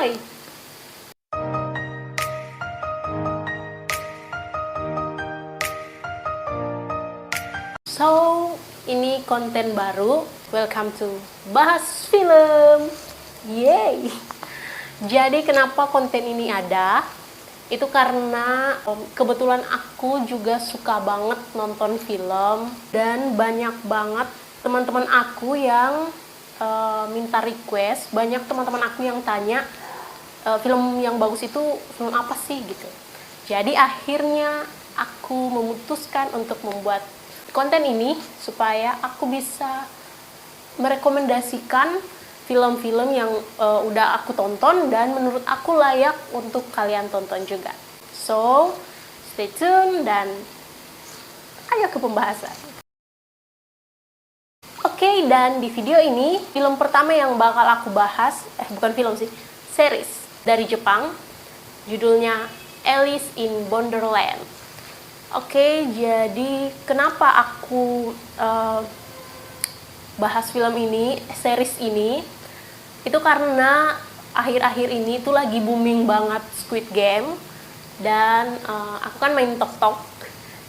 mulai. So, ini konten baru. Welcome to Bahas Film. Yeay. Jadi kenapa konten ini ada? Itu karena kebetulan aku juga suka banget nonton film. Dan banyak banget teman-teman aku yang minta request. Banyak teman-teman aku yang tanya, film yang bagus itu film apa sih gitu. Jadi akhirnya aku memutuskan untuk membuat konten ini supaya aku bisa merekomendasikan film-film yang udah aku tonton dan menurut aku layak untuk kalian tonton juga. So, stay tune dan ayo ke pembahasan. Oke, dan di video ini film pertama yang bakal aku bahas, bukan film sih, series dari Jepang, judulnya Alice in Borderland. Oke, jadi kenapa aku bahas film ini, series ini, itu karena akhir-akhir ini tuh lagi booming banget Squid Game, dan aku kan main TokTok,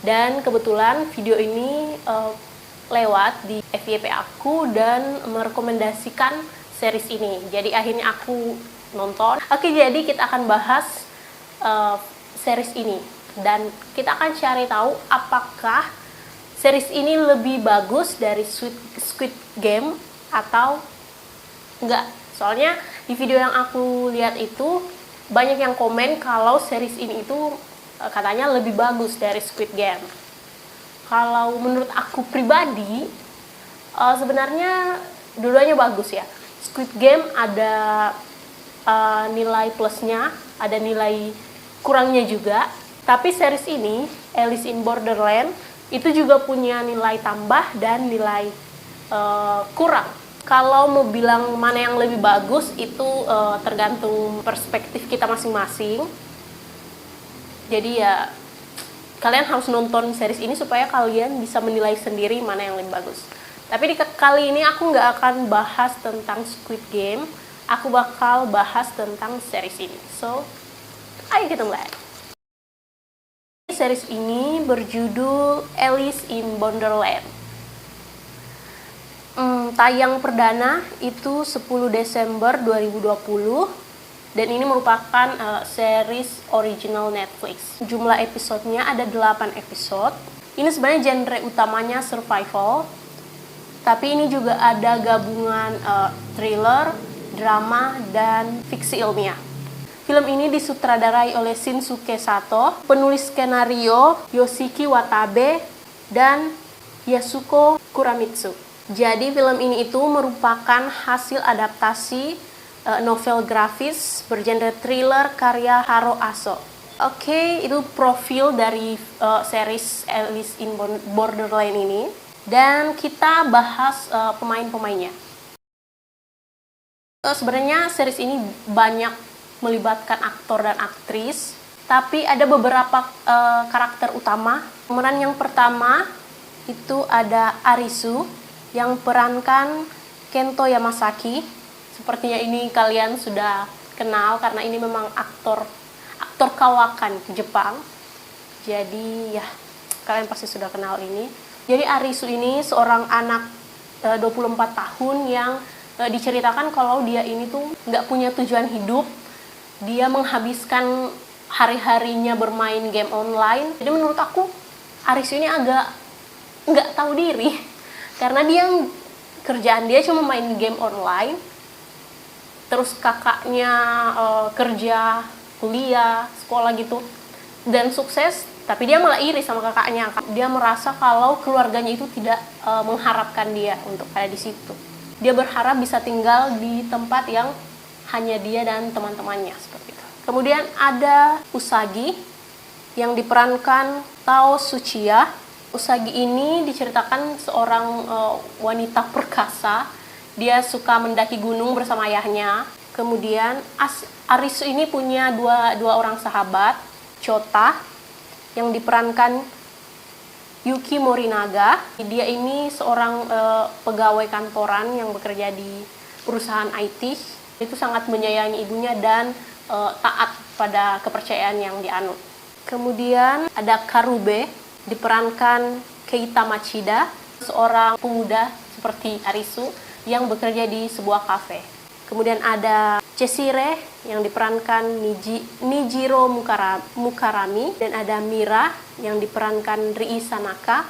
dan kebetulan video ini lewat di FYP aku dan merekomendasikan series ini. Jadi akhirnya aku nonton. Oke, jadi kita akan bahas series ini. Dan kita akan cari tahu apakah series ini lebih bagus dari Squid Game atau enggak. Soalnya di video yang aku lihat itu banyak yang komen kalau series ini itu katanya lebih bagus dari Squid Game. Kalau menurut aku pribadi sebenarnya dua-duanya bagus ya. Squid Game ada nilai plusnya, ada nilai kurangnya juga. Tapi series ini, Alice in Borderland, itu juga punya nilai tambah dan nilai kurang. Kalau mau bilang mana yang lebih bagus, itu tergantung perspektif kita masing-masing. Jadi ya, kalian harus nonton series ini supaya kalian bisa menilai sendiri mana yang lebih bagus. Tapi kali ini aku nggak akan bahas tentang Squid Game, aku bakal bahas tentang series ini. So, ayo kita mulai. Series ini berjudul Alice in Borderland. Tayang perdana itu 10 Desember 2020 dan ini merupakan series original Netflix. Jumlah episodenya ada 8 episode. Ini sebenarnya genre utamanya survival, tapi ini juga ada gabungan thriller, drama, dan fiksi ilmiah. Film ini disutradarai oleh Shinsuke Sato, penulis skenario Yoshiki Watabe, dan Yasuko Kuramitsu. Jadi film ini itu merupakan hasil adaptasi novel grafis bergenre thriller karya Haro Aso. Oke, itu profil dari series Alice in Borderland ini. Dan kita bahas pemain-pemainnya. Sebenarnya series ini banyak melibatkan aktor dan aktris, tapi ada beberapa karakter utama. Pemeran yang pertama itu ada Arisu yang perankan Kento Yamasaki. Sepertinya ini kalian sudah kenal karena ini memang aktor kawakan Jepang. Jadi ya kalian pasti sudah kenal ini. Jadi Arisu ini seorang anak 24 tahun yang diceritakan kalau dia ini tuh nggak punya tujuan hidup. Dia menghabiskan hari-harinya bermain game online. Jadi menurut aku Arisu ini agak nggak tahu diri karena kerjaan dia cuma main game online. Terus kakaknya kerja, kuliah, sekolah gitu dan sukses, tapi dia malah iri sama kakaknya. Dia merasa kalau keluarganya itu tidak mengharapkan dia untuk ada di situ. Dia berharap bisa tinggal di tempat yang hanya dia dan teman-temannya seperti itu. Kemudian ada Usagi yang diperankan Tao Tsuchiya. Usagi ini diceritakan seorang wanita perkasa. Dia suka mendaki gunung bersama ayahnya. Kemudian Arisu ini punya dua orang sahabat, Chota yang diperankan Yuki Morinaga. Dia ini seorang pegawai kantoran yang bekerja di perusahaan IT. Itu sangat menyayangi ibunya dan taat pada kepercayaan yang dianut. Kemudian ada Karube, diperankan Keita Machida, seorang pemuda seperti Arisu yang bekerja di sebuah kafe. Kemudian ada Cheshire yang diperankan Nijiro Mukarami, dan ada Mira yang diperankan Rii Sanaka,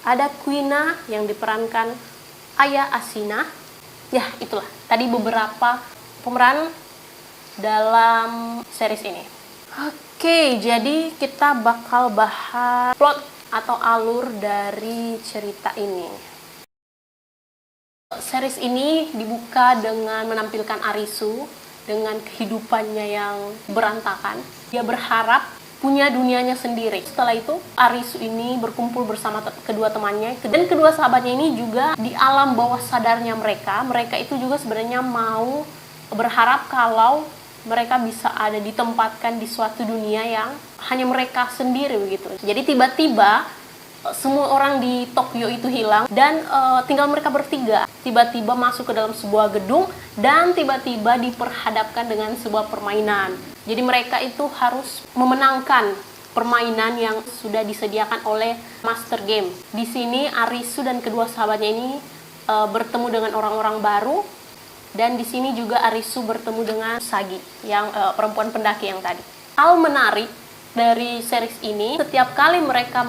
ada Kuina yang diperankan Aya Asina. Ya, itulah tadi beberapa pemeran dalam series ini. Oke, jadi kita bakal bahas plot atau alur dari cerita ini. Series ini dibuka dengan menampilkan Arisu dengan kehidupannya yang berantakan. Dia berharap punya dunianya sendiri. Setelah itu, Arisu ini berkumpul bersama kedua temannya, dan kedua sahabatnya ini juga di alam bawah sadarnya mereka itu juga sebenarnya mau berharap kalau mereka bisa ada ditempatkan di suatu dunia yang hanya mereka sendiri begitu. Jadi tiba-tiba semua orang di Tokyo itu hilang dan tinggal mereka bertiga. Tiba-tiba masuk ke dalam sebuah gedung dan tiba-tiba diperhadapkan dengan sebuah permainan. Jadi mereka itu harus memenangkan permainan yang sudah disediakan oleh Master Game. Di sini Arisu dan kedua sahabatnya ini bertemu dengan orang-orang baru, dan di sini juga Arisu bertemu dengan Sagi yang perempuan pendaki yang tadi. Hal menarik dari series ini, setiap kali mereka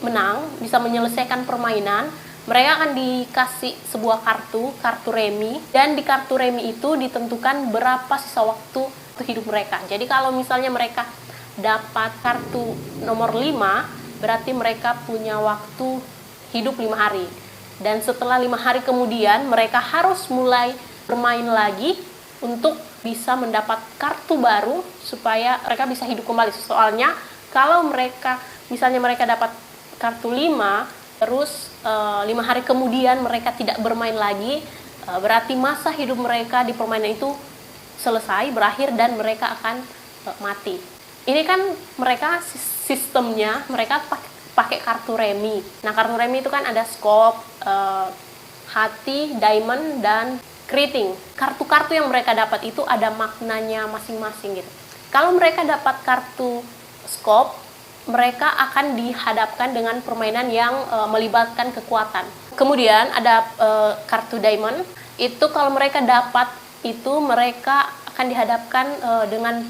menang, bisa menyelesaikan permainan, mereka akan dikasih sebuah kartu remi, dan di kartu remi itu ditentukan berapa sisa waktu untuk hidup mereka. Jadi kalau misalnya mereka dapat kartu nomor 5, berarti mereka punya waktu hidup 5 hari. Dan setelah 5 hari kemudian, mereka harus mulai bermain lagi untuk bisa mendapat kartu baru supaya mereka bisa hidup kembali. Soalnya kalau misalnya mereka dapat kartu 5, terus 5 hari kemudian mereka tidak bermain lagi, berarti masa hidup mereka di permainan itu selesai, berakhir, dan mereka akan mati. Ini kan mereka sistemnya, mereka pakai kartu remi. Nah, kartu remi itu kan ada scope, hati, diamond, dan keriting. Kartu-kartu yang mereka dapat itu ada maknanya masing-masing gitu. Kalau mereka dapat kartu scope, mereka akan dihadapkan dengan permainan yang melibatkan kekuatan. Kemudian ada kartu diamond, itu kalau mereka dapat itu mereka akan dihadapkan dengan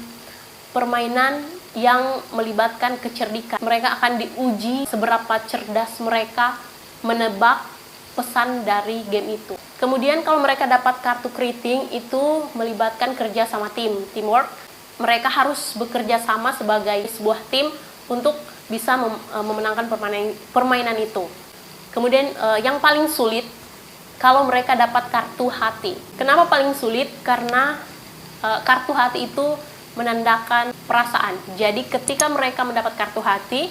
permainan yang melibatkan kecerdikan. Mereka akan diuji seberapa cerdas mereka menebak pesan dari game itu. Kemudian kalau mereka dapat kartu keriting, itu melibatkan kerja sama teamwork. Mereka harus bekerja sama sebagai sebuah tim untuk bisa memenangkan permainan itu. Kemudian yang paling sulit kalau mereka dapat kartu hati. Kenapa paling sulit? Karena kartu hati itu menandakan perasaan. Jadi ketika mereka mendapat kartu hati,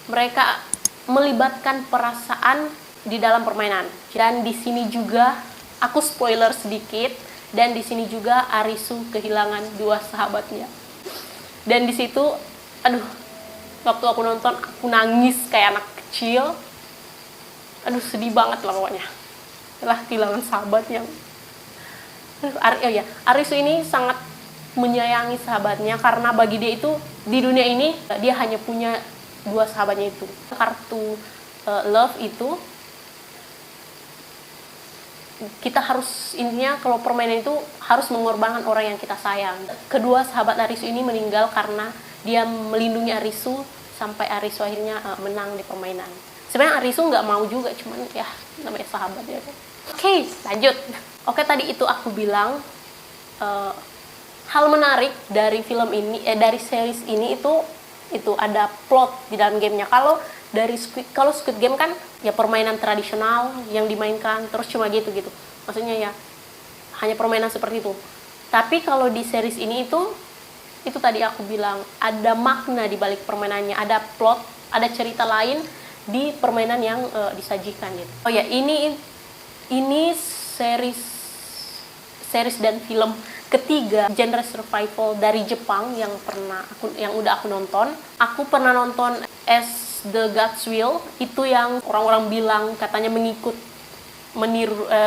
mereka melibatkan perasaan di dalam permainan. Dan di sini juga aku spoiler sedikit, dan di sini juga Arisu kehilangan 2 sahabatnya. Dan di situ, aduh, waktu aku nonton aku nangis kayak anak kecil. Aduh, sedih banget lah pokoknya. Telah kehilangan sahabat yang Arisu ini sangat menyayangi sahabatnya, karena bagi dia itu di dunia ini dia hanya punya 2 sahabatnya itu. Kartu love itu kita harus, intinya kalau permainan itu harus mengorbankan orang yang kita sayang. Kedua sahabat Arisu ini meninggal karena dia melindungi Arisu sampai Arisu akhirnya menang di permainan. Sebenarnya Arisu nggak mau juga, cuman ya namanya sahabat ya. Oke, lanjut. Oke, tadi itu aku bilang hal menarik dari film ini, dari series ini itu ada plot di dalam gamenya. Kalau Squid Game kan ya permainan tradisional yang dimainkan terus cuma gitu. Maksudnya ya hanya permainan seperti itu. Tapi kalau di series ini itu tadi aku bilang ada makna di balik permainannya, ada plot, ada cerita lain di permainan yang disajikan gitu. Oh ya, ini series dan film ketiga genre survival dari Jepang yang udah aku nonton. Aku pernah nonton As the God's Will, itu yang orang-orang bilang katanya meniru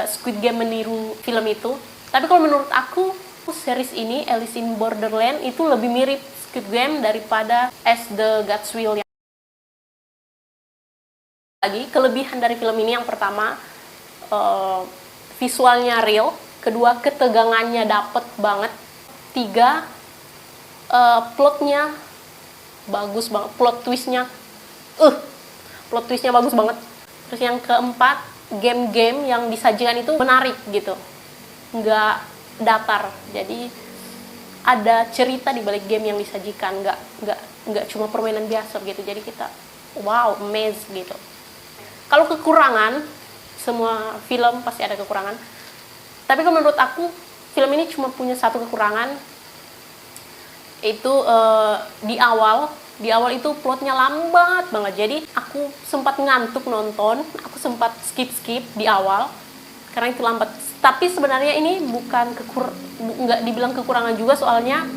Squid Game, meniru film itu. Tapi kalau menurut aku, series ini Alice in Borderland itu lebih mirip Squid Game daripada As the Gods Will. Lagi kelebihan dari film ini yang pertama, visualnya real, kedua ketegangannya dapet banget, tiga plotnya bagus banget, plot twistnya bagus banget. Terus yang keempat, game-game yang disajikan itu menarik gitu, nggak datar, jadi ada cerita di balik game yang disajikan, nggak cuma permainan biasa gitu, jadi kita wow, amazed gitu. Kalau kekurangan, semua film pasti ada kekurangan, tapi kalau menurut aku film ini cuma punya satu kekurangan, itu di awal itu plotnya lambat banget, jadi aku sempat ngantuk nonton, aku sempat skip di awal karena itu lambat. Tapi sebenarnya ini nggak dibilang kekurangan juga, soalnya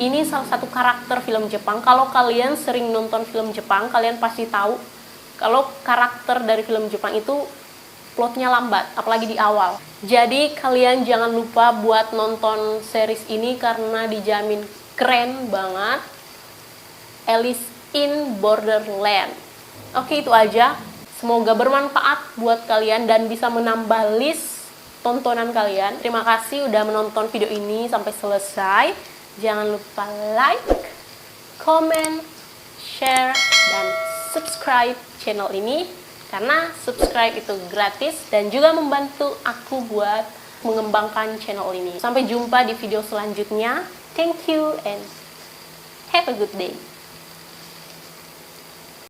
ini salah satu karakter film Jepang. Kalau kalian sering nonton film Jepang, kalian pasti tahu kalau karakter dari film Jepang itu plotnya lambat, apalagi di awal. Jadi kalian jangan lupa buat nonton series ini karena dijamin keren banget. Alice in Borderland. Oke, itu aja. Semoga bermanfaat buat kalian dan bisa menambah list tontonan kalian. Terima kasih udah menonton video ini sampai selesai. Jangan lupa like, comment, share, dan subscribe channel ini, karena subscribe itu gratis dan juga membantu aku buat mengembangkan channel ini. Sampai jumpa di video selanjutnya. Thank you and have a good day.